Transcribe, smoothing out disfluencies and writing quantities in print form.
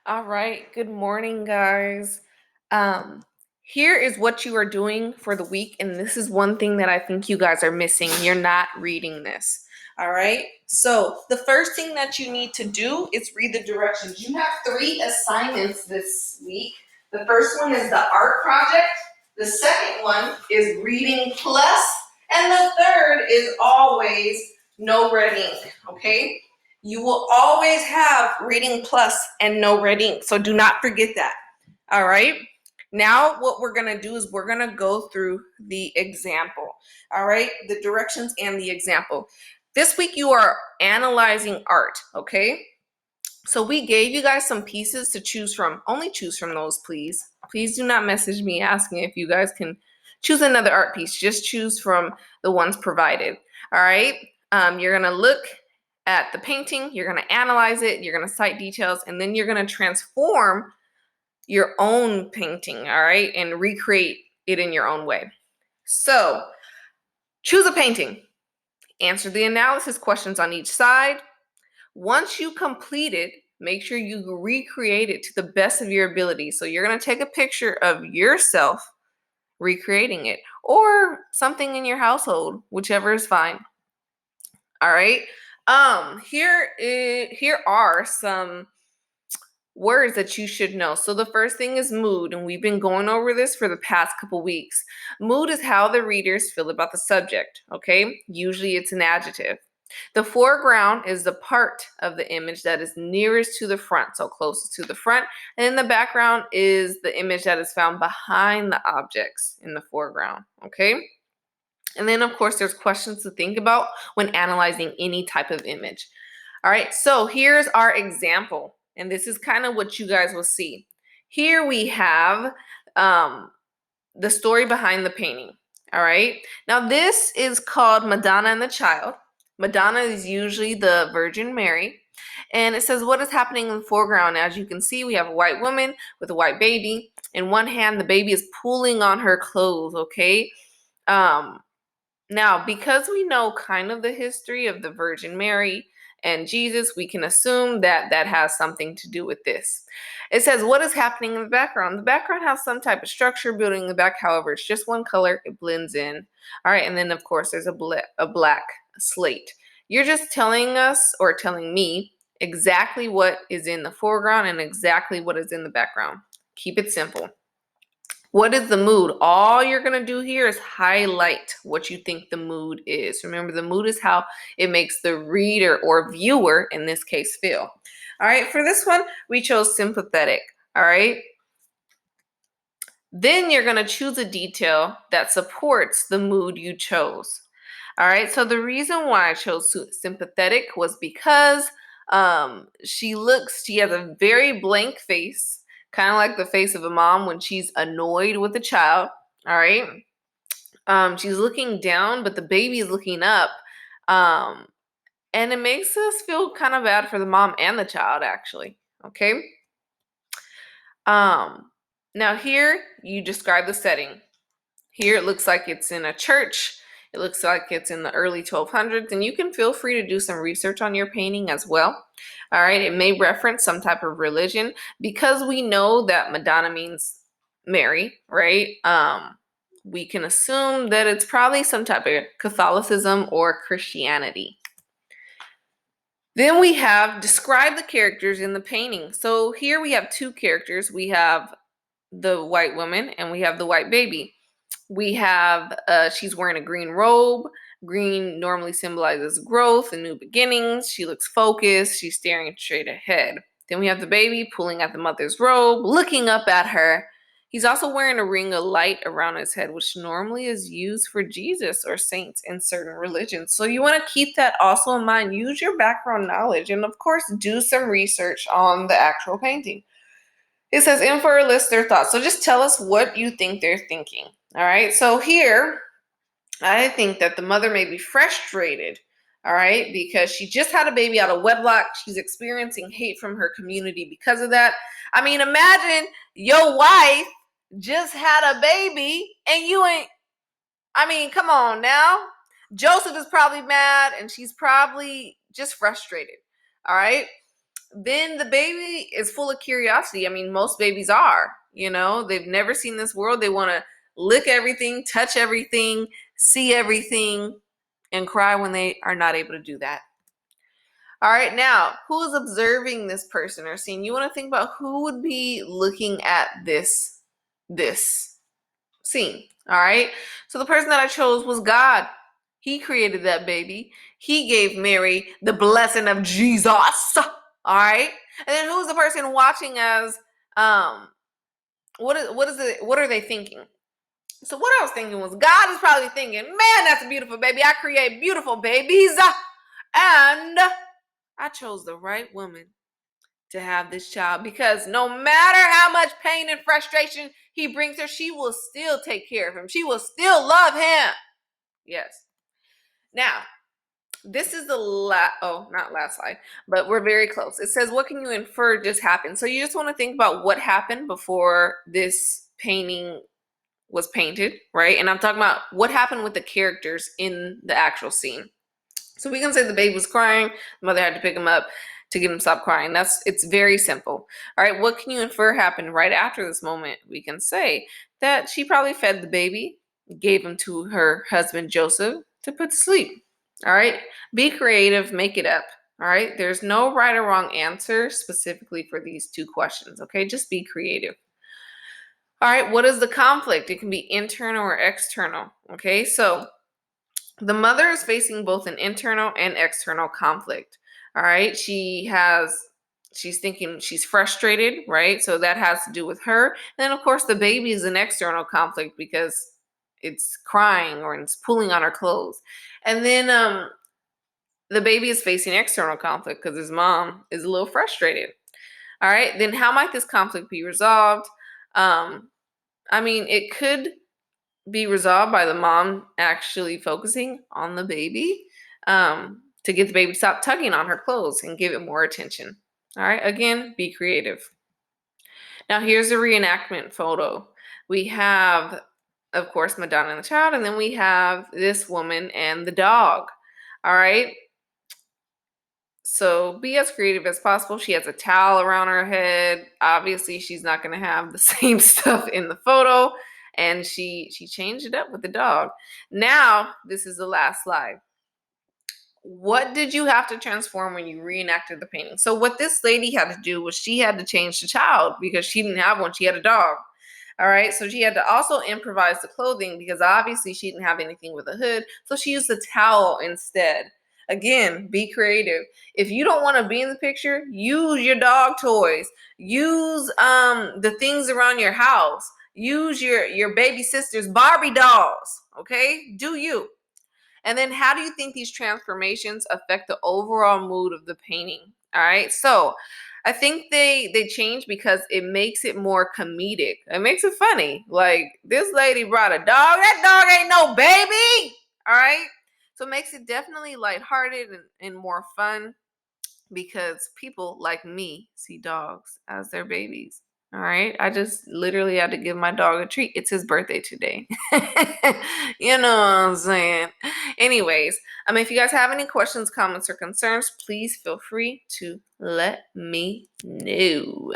All right. Good morning, guys. Um, Here is what you are doing for the week, and this is one thing that I think you guys are missing. You're not reading this. All right. So the first thing that you need to do is read the directions. You have three assignments this week. The first one is the art project. The second one is reading plus, and the third is always no red ink. Okay. You will always have reading plus and no red ink. So do not forget that. All right. Now, what we're going to do is we're going to go through the example. All right. The directions and the example. This week, you are analyzing art. Okay. So we gave you guys some pieces to choose from. Only choose from those, please. Please do not message me asking if you guys can choose another art piece. Just choose from the ones provided. All right. You're going to look at the painting, you're going to analyze it, you're going to cite details, and then you're going to transform your own painting, all right, and recreate it in your own way. So choose a painting, answer the analysis questions on each side. Once you complete it, make sure you recreate it to the best of your ability. So you're going to take a picture of yourself recreating it or something in your household, whichever is fine. All right. Here are some words that you should know. So the first thing is mood, and we've been going over this for the past couple weeks. Mood is how the readers feel about the subject, okay? Usually it's an adjective. The foreground is the part of the image that is nearest to the front, so closest to the front, and then the background is the image that is found behind the objects in the foreground, okay? And then, of course, there's questions to think about when analyzing any type of image. All right, so here's our example, and this is kind of what you guys will see. Here we have the story behind the painting. All right, now this is called Madonna and the Child. Madonna is usually the Virgin Mary. And it says what is happening in the foreground. As you can see, we have a white woman with a white baby. In one hand, the baby is pulling on her clothes, okay? Now, because we know kind of the history of the Virgin Mary and Jesus, we can assume that that has something to do with this. It says, what is happening in the background? The background has some type of structure building in the back. However, it's just one color. It blends in. All right. And then, of course, there's a black slate. You're just telling us or telling me exactly what is in the foreground and exactly what is in the background. Keep it simple. What is the mood? All you're going to do here is highlight what you think the mood is. Remember, the mood is how it makes the reader or viewer, in this case, feel. All right, for this one, we chose sympathetic. All right. Then you're going to choose a detail that supports the mood you chose. All right, so the reason why I chose sympathetic was because she has a very blank face, kind of like the face of a mom when she's annoyed with a child. All right. She's looking down, but the baby is looking up. Um, and it makes us feel kind of bad for the mom and the child, actually. Okay. Um, Now here you describe the setting. Here it looks like it's in a church. It looks like it's in the early 1200s, and you can feel free to do some research on your painting as well. All right, it may reference some type of religion because we know that Madonna means Mary, right? We can assume that it's probably some type of Catholicism or Christianity. Then we have describe the characters in the painting. So here we have two characters. We have the white woman and we have the white baby. We have she's wearing a green robe. Green normally symbolizes growth and new beginnings. She looks focused. She's staring straight ahead. Then we have the baby pulling at the mother's robe, looking up at her. He's also wearing a ring of light around his head, which normally is used for Jesus or saints in certain religions. So you want to keep that also in mind. Use your background knowledge and, of course, do some research on the actual painting. It says info or list their thoughts. So just tell us what you think they're thinking. All right. So here, I think that the mother may be frustrated. All right. Because she just had a baby out of wedlock. She's experiencing hate from her community because of that. I mean, imagine your wife just had a baby and you ain't. I mean, come on now. Joseph is probably mad and she's probably just frustrated. All right. then the baby is full of curiosity. I mean, most babies are, they've never seen this world. They want to lick everything, touch everything, see everything, and cry when they are not able to do that. All right, now, who is observing this person or scene? You want to think about who would be looking at this scene. All right, so the person that I chose was God. He created that baby. He gave Mary the blessing of Jesus. All right, and then who's the person watching as what are they thinking? So what I was thinking was God is probably thinking, man, that's a beautiful baby. I create beautiful babies, and I chose the right woman to have this child, because no matter how much pain and frustration he brings her, she will still take care of him. She will still love him. Yes. Now, this is the not last slide, but we're very close. It says, what can you infer just happened? So you just want to think about what happened before this painting was painted, right? And I'm talking about what happened with the characters in the actual scene. So we can say the baby was crying, the mother had to pick him up to get him to stop crying. It's very simple. All right, what can you infer happened right after this moment? We can say that she probably fed the baby, gave him to her husband Joseph to put to sleep. All right, be creative, make it up. All right, there's no right or wrong answer specifically for these two questions. Okay, just be creative. All right, what is the conflict? It can be internal or external. Okay, so the mother is facing both an internal and external conflict. All right, she's thinking, she's frustrated, right? So that has to do with her. And then of course the baby is an external conflict because it's crying or it's pulling on her clothes. And then the baby is facing external conflict because his mom is a little frustrated. All right, then how might this conflict be resolved? I mean, it could be resolved by the mom actually focusing on the baby, to get the baby to stop tugging on her clothes and give it more attention. All right, again, be creative. Now here's a reenactment photo. We have, of course, Madonna and the child, and then we have this woman and the dog. All right, so be as creative as possible. She has a towel around her head. Obviously, she's not going to have the same stuff in the photo. And she changed it up with the dog. Now, this is the last slide. What did you have to transform when you reenacted the painting? So what this lady had to do was she had to change the child because she didn't have one. She had a dog. All right. So she had to also improvise the clothing because obviously she didn't have anything with a hood. So she used a towel instead. Again, be creative. If you don't want to be in the picture, use your dog toys. Use the things around your house. Use your baby sister's Barbie dolls. Okay? Do you. And then how do you think these transformations affect the overall mood of the painting? All right. So I think they change because it makes it more comedic. It makes it funny. Like, this lady brought a dog. That dog ain't no baby. All right. So it makes it definitely lighthearted and more fun because people like me see dogs as their babies. All right. I just literally had to give my dog a treat. It's his birthday today. You know what I'm saying? Anyways, if you guys have any questions, comments, or concerns, please feel free to let me know.